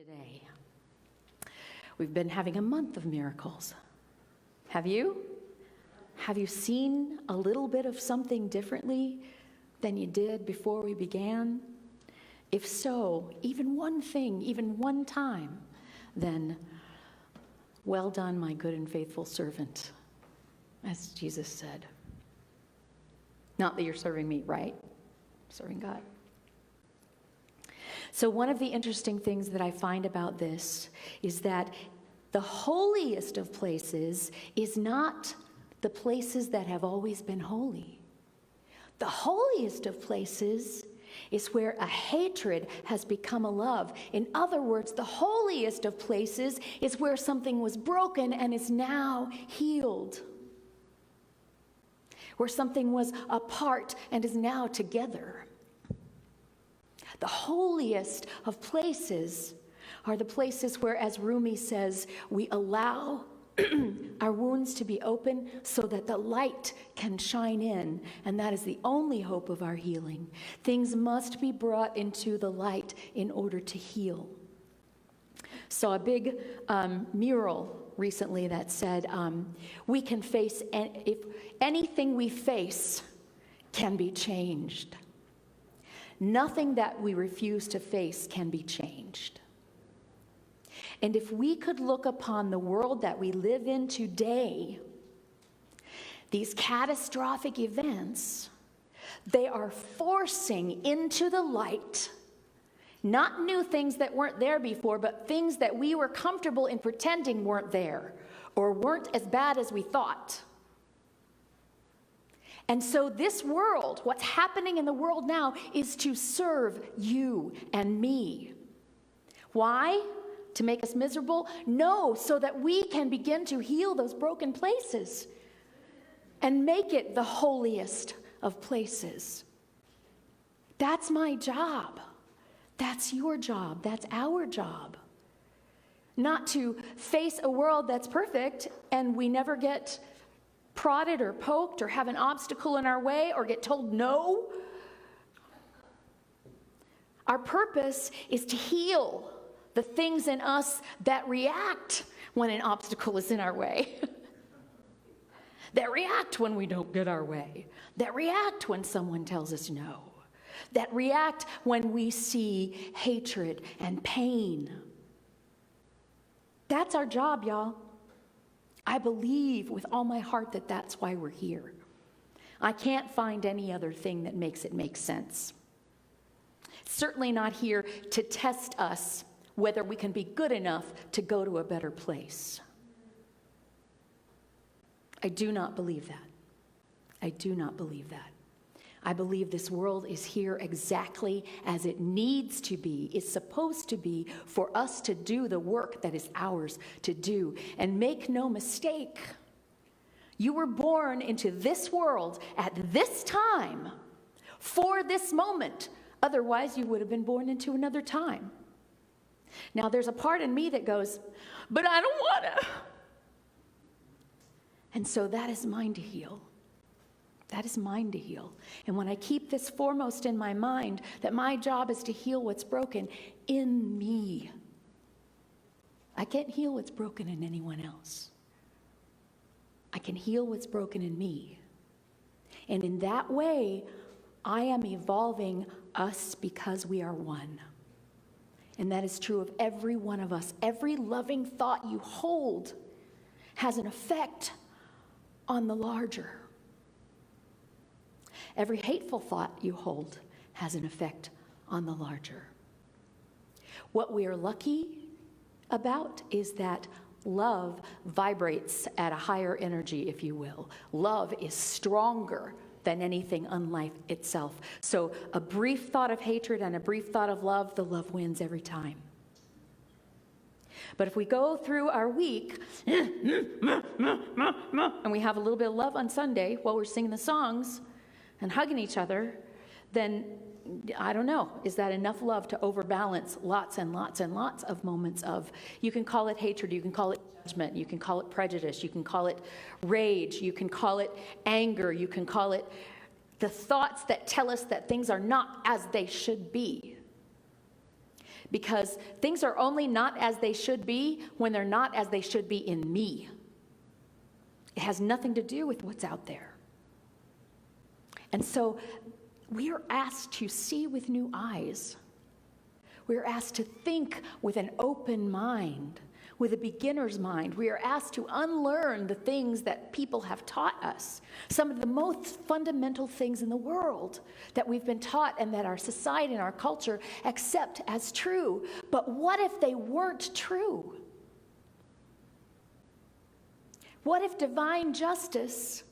today. We've been having a month of miracles. Have you? Have you seen a little bit of something differently than you did before we began? If so, even one thing, even one time, then well done, my good and faithful servant, as Jesus said. Not that you're serving me, right? Serving God. So one of the interesting things that I find about this is that the holiest of places is not the places that have always been holy. The holiest of places is where a hatred has become a love. In other words, the holiest of places is where something was broken and is now healed. Where something was apart and is now together. The holiest of places are the places where, as Rumi says, we allow our wounds to be open so that the light can shine in, and that is the only hope of our healing. Things must be brought into the light in order to heal. Saw a big mural recently that said, we can face, if anything we face can be changed. Nothing that we refuse to face can be changed. And if we could look upon the world that we live in today, these catastrophic events, they are forcing into the light not new things that weren't there before, but things that we were comfortable in pretending weren't there or weren't as bad as we thought. And so this world, what's happening in the world now, is to serve you and me. Why? To make us miserable? No, so that we can begin to heal those broken places and make it the holiest of places. That's my job. That's your job. That's our job. Not to face a world that's perfect and we never get prodded or poked or have an obstacle in our way or get told no. Our purpose is to heal the things in us that react when an obstacle is in our way, that react when we don't get our way, that react when someone tells us no, that react when we see hatred and pain. That's our job, y'all. I believe with all my heart that that's why we're here. I can't find any other thing that makes it make sense. Certainly not here to test us whether we can be good enough to go to a better place. I do not believe that. I do not believe that. I believe this world is here exactly as it needs to be, is supposed to be, for us to do the work that is ours to do. And make no mistake, you were born into this world at this time for this moment. Otherwise, you would have been born into another time. Now, there's a part in me that goes, but I don't want to. And so that is mine to heal. That is mine to heal. And when I keep this foremost in my mind, that my job is to heal what's broken in me, I can't heal what's broken in anyone else. I can heal what's broken in me. And in that way, I am evolving us because we are one. And that is true of every one of us. Every loving thought you hold has an effect on the larger. Every hateful thought you hold has an effect on the larger. What we are lucky about is that love vibrates at a higher energy, if you will. Love is stronger than anything unlike itself. So a brief thought of hatred and a brief thought of love, the love wins every time. But if we go through our week and we have a little bit of love on Sunday while we're singing the songs and hugging each other, then I don't know, is that enough love to overbalance lots and lots and lots of moments of, you can call it hatred, you can call it judgment, you can call it prejudice, you can call it rage, you can call it anger, you can call it the thoughts that tell us that things are not as they should be. because things are only not as they should be when they're not as they should be in me. It has nothing to do with what's out there. And so we are asked to see with new eyes. We're asked to think with an open mind, with a beginner's mind. We are asked to unlearn the things that people have taught us, some of the most fundamental things in the world that we've been taught and that our society and our culture accept as true. But what if they weren't true? What if divine justice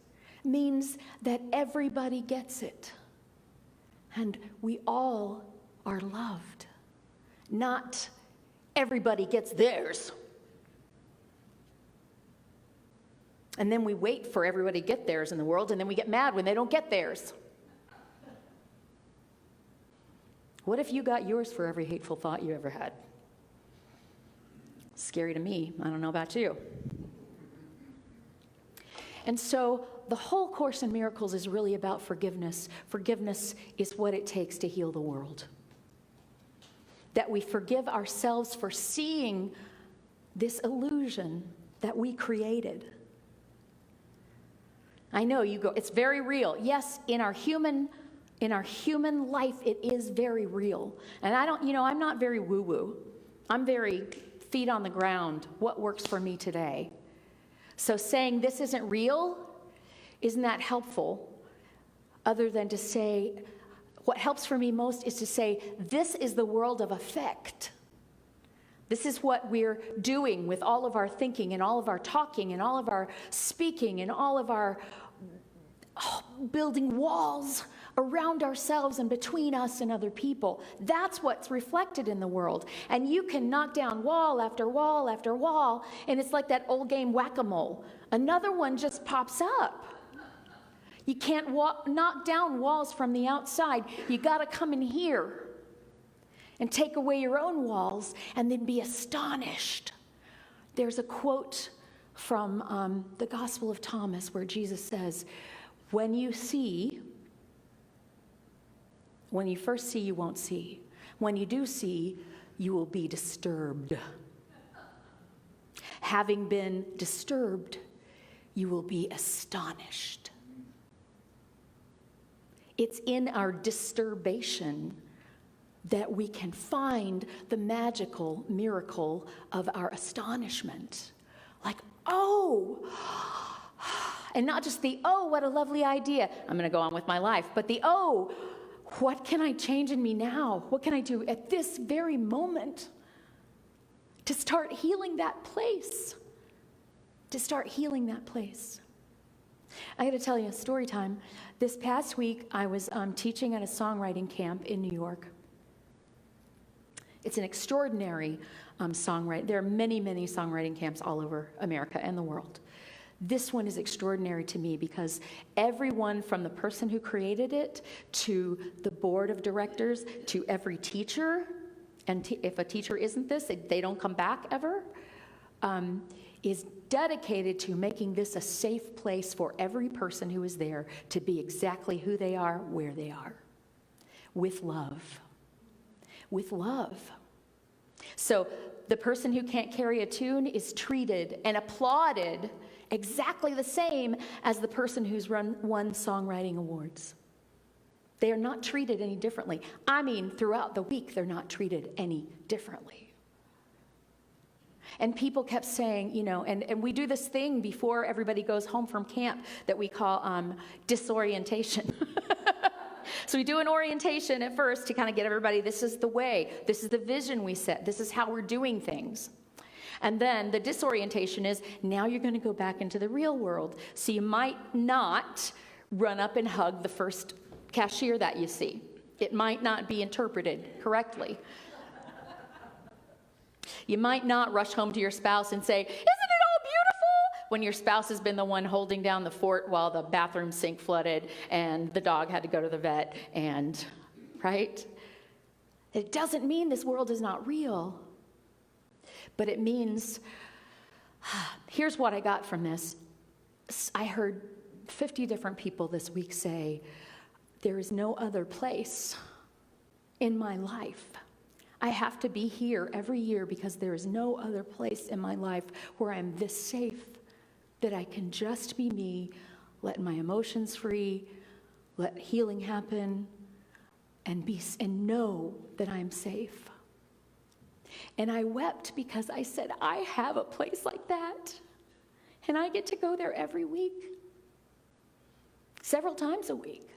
means that everybody gets it and we all are loved? Not everybody gets theirs. And then we wait for everybody to get theirs in the world, and then we get mad when they don't get theirs. What if you got yours for every hateful thought you ever had? Scary to me. I don't know about you. And so the whole Course in Miracles is really about forgiveness. Forgiveness is what it takes to heal the world. That we forgive ourselves for seeing this illusion that we created. I know you go, it's very real. Yes, in our human life, it is very real. And I'm not very woo-woo. I'm very feet on the ground. What works for me today? So saying this isn't real, isn't that helpful? Other than to say, what helps for me most is to say, this is the world of effect. This is what we're doing with all of our thinking and all of our talking and all of our speaking and all of our building walls around ourselves and between us and other people. That's what's reflected in the world. And you can knock down wall after wall after wall, and it's like that old game whack-a-mole. Another one just pops up. You can't knock down walls from the outside. You got to come in here and take away your own walls and then be astonished. There's a quote from the Gospel of Thomas where Jesus says, when you first see, you won't see. When you do see, you will be disturbed. Having been disturbed, you will be astonished. It's in our disturbation that we can find the magical miracle of our astonishment. Like, oh, and not just the, oh, what a lovely idea, I'm going to go on with my life, but the, oh, what can I change in me now? What can I do at this very moment to start healing that place? To start healing that place. I got to tell you a story time. This past week, I was teaching at a songwriting camp in New York. It's an extraordinary songwriting. There are many, many songwriting camps all over America and the world. This one is extraordinary to me because everyone from the person who created it to the board of directors to every teacher, and if a teacher isn't this, they don't come back ever, is dedicated to making this a safe place for every person who is there to be exactly who they are, where they are, with love. With love. So the person who can't carry a tune is treated and applauded exactly the won as the person who's won songwriting awards. They are not treated any differently. I mean, throughout the week, they're not treated any differently. And people kept saying, and we do this thing before everybody goes home from camp that we call disorientation. So we do an orientation at first to kind of get everybody, this is the way, this is the vision we set, this is how we're doing things. And then the disorientation is, now you're going to go back into the real world. So you might not run up and hug the first cashier that you see. It might not be interpreted correctly. You might not rush home to your spouse and say, isn't it all beautiful? When your spouse has been the one holding down the fort while the bathroom sink flooded and the dog had to go to the vet and, right? It doesn't mean this world is not real. But it means, here's what I got from this. I heard 50 different people this week say, there is no other place in my life I have to be here every year because there is no other place in my life where I'm this safe, that I can just be me, let my emotions free, let healing happen, and know that I'm safe. And I wept because I said, I have a place like that. And I get to go there every week, several times a week.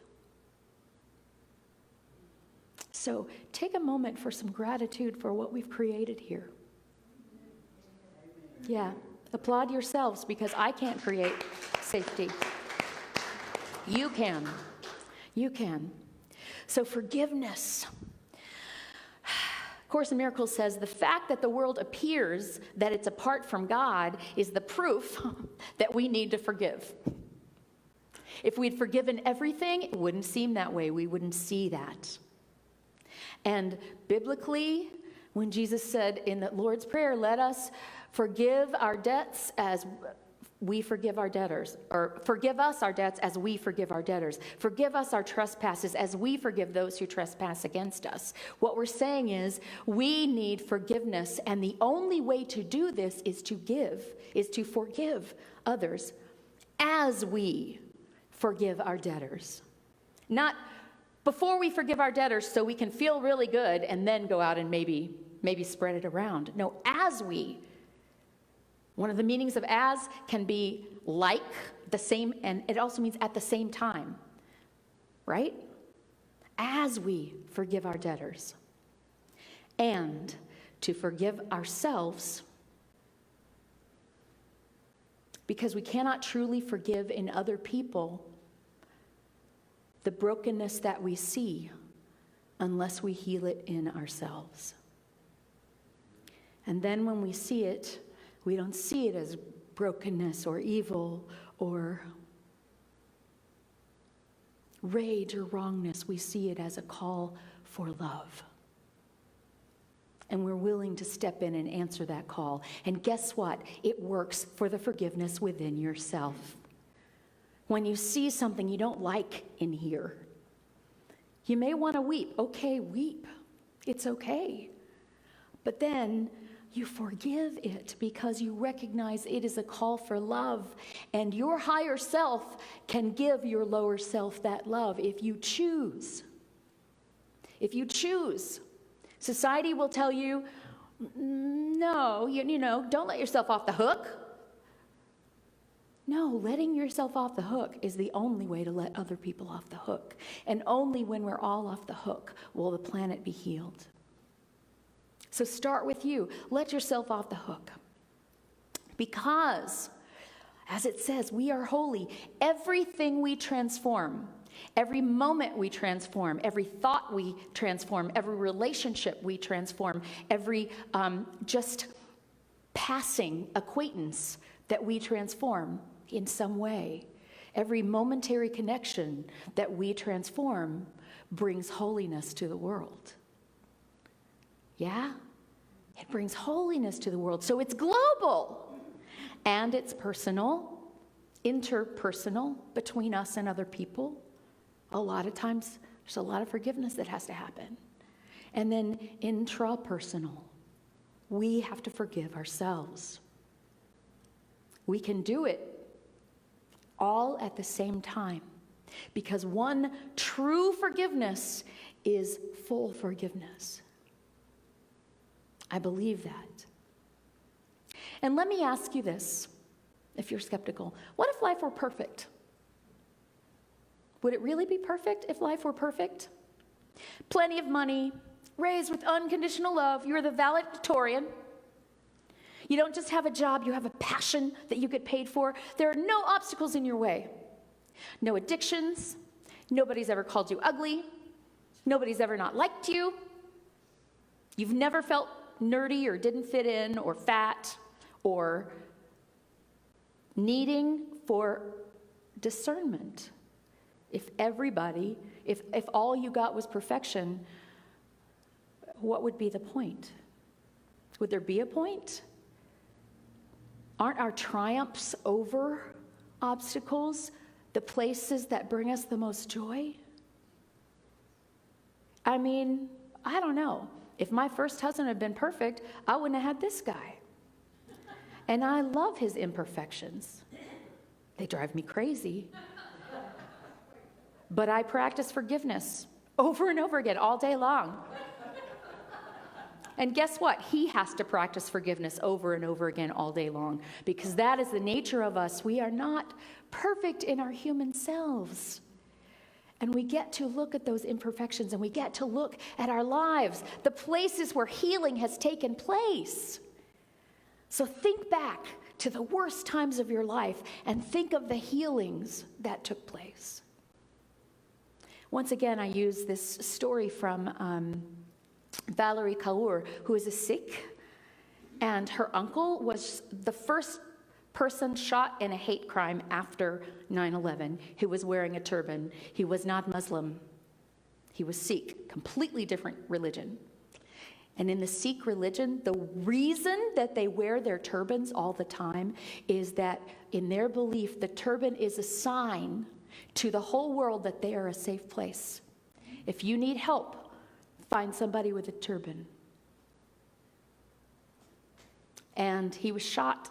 So take a moment for some gratitude for what we've created here. Yeah, applaud yourselves because I can't create safety. You can. You can. So forgiveness. Course in Miracles says the fact that the world appears that it's apart from God is the proof that we need to forgive. If we'd forgiven everything, it wouldn't seem that way. We wouldn't see that. And biblically, when Jesus said in the Lord's Prayer, let us forgive our debts as we forgive our debtors, or forgive us our debts as we forgive our debtors. Forgive us our trespasses as we forgive those who trespass against us. What we're saying is we need forgiveness, and the only way to do this is to forgive others as we forgive our debtors. Not before we forgive our debtors so we can feel really good and then go out and maybe spread it around. No, as we. One of the meanings of as can be like, the same, and it also means at the same time, right? As we forgive our debtors. And to forgive ourselves, because we cannot truly forgive in other people the brokenness that we see unless we heal it in ourselves. And then when we see it, we don't see it as brokenness or evil or rage or wrongness. We see it as a call for love. And we're willing to step in and answer that call. And guess what? It works for the forgiveness within yourself. When you see something you don't like in here, you may want to weep. Okay, weep. It's okay. But then you forgive it because you recognize it is a call for love, and your higher self can give your lower self that love if you choose. If you choose. Society will tell you, no, you know, don't let yourself off the hook. No, letting yourself off the hook is the only way to let other people off the hook. And only when we're all off the hook will the planet be healed. So start with you. Let yourself off the hook. Because, as it says, we are holy. Everything we transform, every moment we transform, every thought we transform, every relationship we transform, every just passing acquaintance that we transform in some way, every momentary connection that we transform brings holiness to the world. Yeah? It brings holiness to the world. So it's global. And it's personal, interpersonal, between us and other people. A lot of times, there's a lot of forgiveness that has to happen. And then intrapersonal. We have to forgive ourselves. We can do it all at the same time. Because one true forgiveness is full forgiveness. I believe that. And let me ask you this, if you're skeptical. What if life were perfect? Would it really be perfect if life were perfect? Plenty of money, raised with unconditional love, you're the valedictorian. You don't just have a job, you have a passion that you get paid for. There are no obstacles in your way. No addictions. Nobody's ever called you ugly. Nobody's ever not liked you. You've never felt nerdy or didn't fit in or fat or needing for discernment. If all you got was perfection, what would be the point? Would there be a point? Aren't our triumphs over obstacles the places that bring us the most joy? I mean, I don't know. if my first husband had been perfect, I wouldn't have had this guy. And I love his imperfections. They drive me crazy. But I practice forgiveness over and over again, all day long. And guess what? He has to practice forgiveness over and over again all day long, because that is the nature of us. We are not perfect in our human selves. And we get to look at those imperfections, and we get to look at our lives, the places where healing has taken place. So think back to the worst times of your life and think of the healings that took place. Once again, I use this story from Valerie Kaur, who is a Sikh, and her uncle was the first person shot in a hate crime after 9/11 who was wearing a turban. He was not Muslim. He was Sikh, completely different religion. And in the Sikh religion, the reason that they wear their turbans all the time is that in their belief, the turban is a sign to the whole world that they are a safe place. If you need help, find somebody with a turban. And he was shot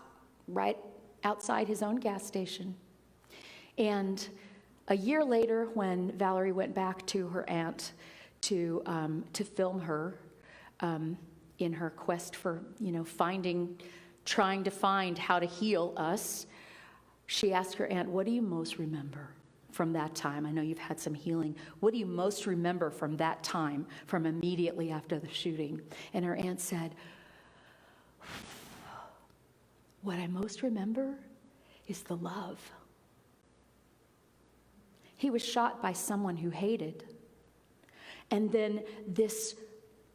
right outside his own gas station. And a year later, when Valerie went back to her aunt to film her in her quest for, trying to find how to heal us, she asked her aunt, "What do you most remember from that time? I know you've had some healing. What do you most remember from that time, from immediately after the shooting?" And her aunt said, "What I most remember is the love." He was shot by someone who hated. And then this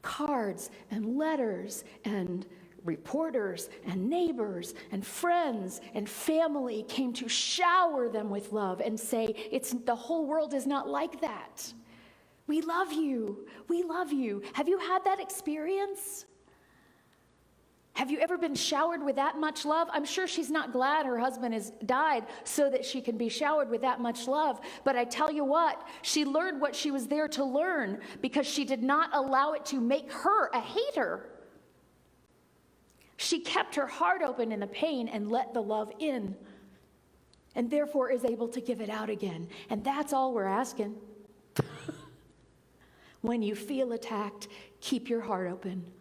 cards and letters and reporters and neighbors and friends and family came to shower them with love and say, the whole world is not like that. We love you. We love you. Have you had that experience? Have you ever been showered with that much love? I'm sure she's not glad her husband has died so that she can be showered with that much love. But I tell you what, she learned what she was there to learn because she did not allow it to make her a hater. She kept her heart open in the pain and let the love in, and therefore is able to give it out again. And that's all we're asking. When you feel attacked, keep your heart open.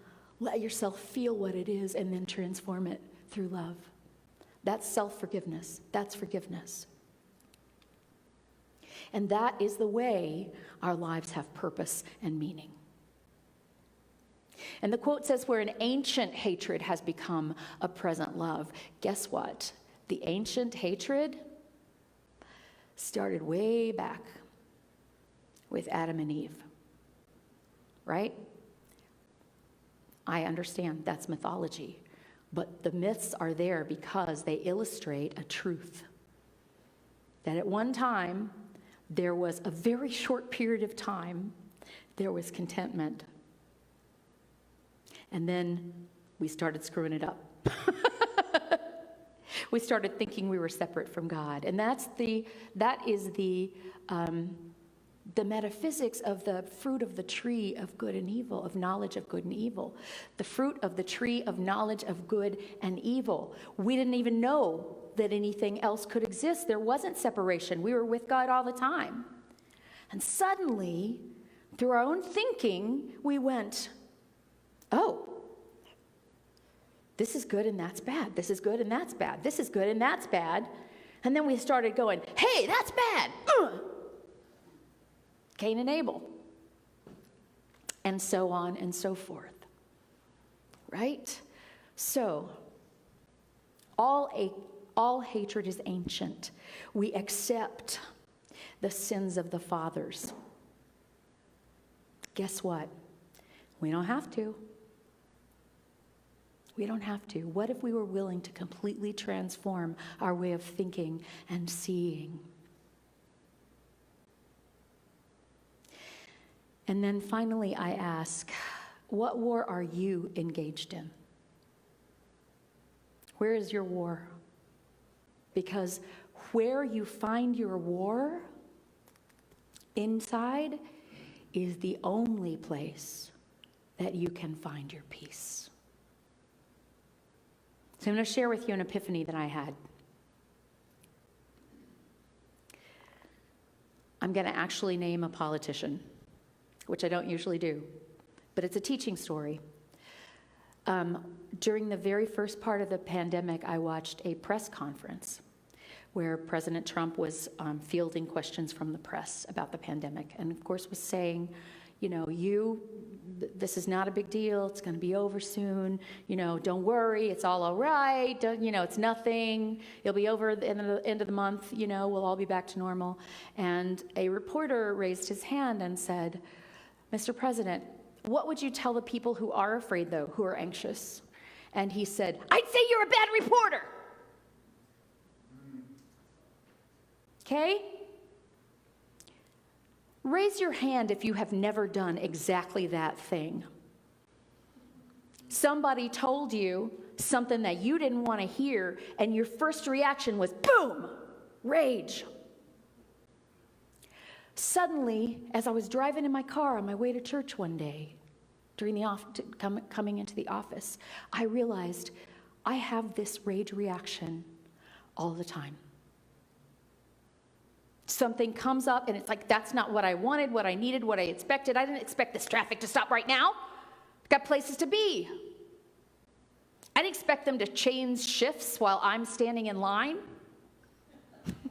Let yourself feel what it is and then transform it through love. That's self-forgiveness. That's forgiveness. And that is the way our lives have purpose and meaning. And the quote says, where an ancient hatred has become a present love. Guess what? The ancient hatred started way back with Adam and Eve. Right? I understand that's mythology, but the myths are there because they illustrate a truth. That at one time, there was a very short period of time, there was contentment. And then we started screwing it up. We started thinking we were separate from God. And that is the metaphysics of the fruit of the tree of good and evil, of knowledge of good and evil. The fruit of the tree of knowledge of good and evil. We didn't even know that anything else could exist. There wasn't separation. We were with God all the time. And suddenly, through our own thinking, we went, oh, this is good and that's bad. This is good and that's bad. This is good and that's bad. And then we started going, hey, that's bad. Cain and Abel. And so on and so forth. Right? So, all hatred is ancient. We accept the sins of the fathers. Guess what? We don't have to. We don't have to. What if we were willing to completely transform our way of thinking and seeing? And then finally, I ask, what war are you engaged in? Where is your war? Because where you find your war inside is the only place that you can find your peace. So I'm going to share with you an epiphany that I had. I'm going to actually name a politician, which I don't usually do, but it's a teaching story. During the very first part of the pandemic, I watched a press conference where President Trump was fielding questions from the press about the pandemic, and of course was saying, this is not a big deal, it's going to be over soon, don't worry, it's all right, it's nothing, it'll be over at the end of the month, we'll all be back to normal. And a reporter raised his hand and said, Mr. President, what would you tell the people who are afraid, though, who are anxious? And he said, I'd say you're a bad reporter. Okay? Raise your hand if you have never done exactly that thing. Somebody told you something that you didn't want to hear, and your first reaction was, boom, rage. Suddenly, as I was driving in my car on my way to church one day, coming into the office, I realized I have this rage reaction all the time. Something comes up and it's like, that's not what I wanted, what I needed, what I expected. I didn't expect this traffic to stop right now. I've got places to be. I didn't expect them to change shifts while I'm standing in line,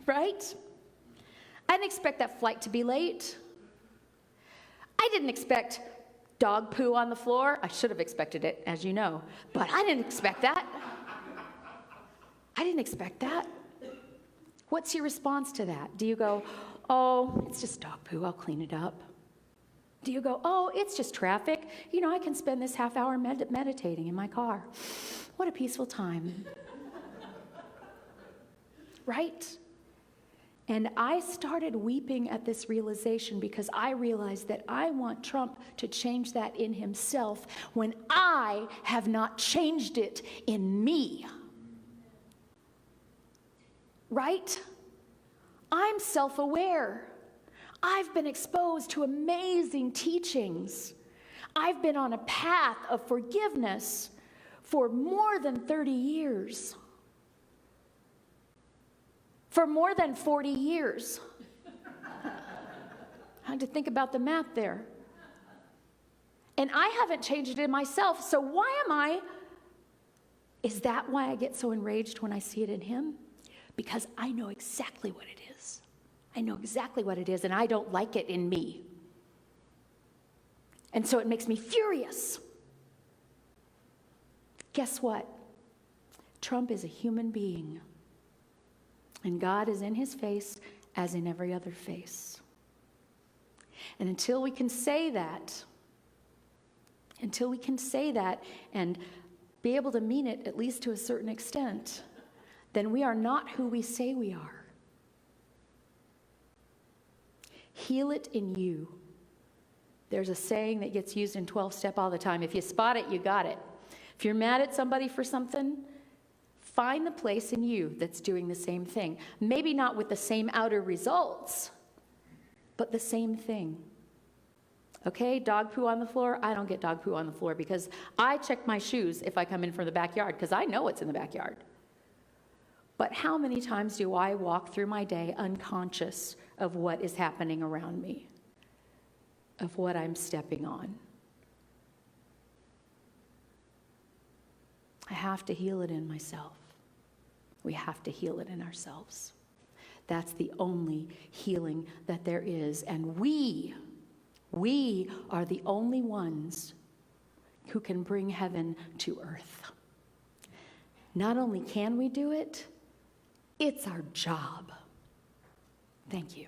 right? I didn't expect that flight to be late. I didn't expect dog poo on the floor. I should have expected it, as you know, but I didn't expect that. I didn't expect that. What's your response to that? Do you go, oh, it's just dog poo, I'll clean it up? Do you go, oh, it's just traffic. I can spend this half hour meditating in my car. What a peaceful time. Right? And I started weeping at this realization because I realized that I want Trump to change that in himself when I have not changed it in me. Right? I'm self-aware. I've been exposed to amazing teachings. I've been on a path of forgiveness for more than 30 years. For more than 40 years. I had to think about the math there. And I haven't changed it in myself, so is that why I get so enraged when I see it in him? Because I know exactly what it is. I know exactly what it is, and I don't like it in me. And so it makes me furious. Guess what? Trump is a human being. And God is in his face as in every other face. And until we can say that and be able to mean it, at least to a certain extent, then we are not who we say we are. Heal it in you. There's a saying that gets used in 12-step all the time. If you spot it, you got it. If you're mad at somebody for something, find the place in you that's doing the same thing. Maybe not with the same outer results, but the same thing. Okay, dog poo on the floor? I don't get dog poo on the floor because I check my shoes if I come in from the backyard because I know what's in the backyard. But how many times do I walk through my day unconscious of what is happening around me, of what I'm stepping on? I have to heal it in myself. We have to heal it in ourselves. That's the only healing that there is. And we are the only ones who can bring heaven to earth. Not only can we do it, it's our job. Thank you.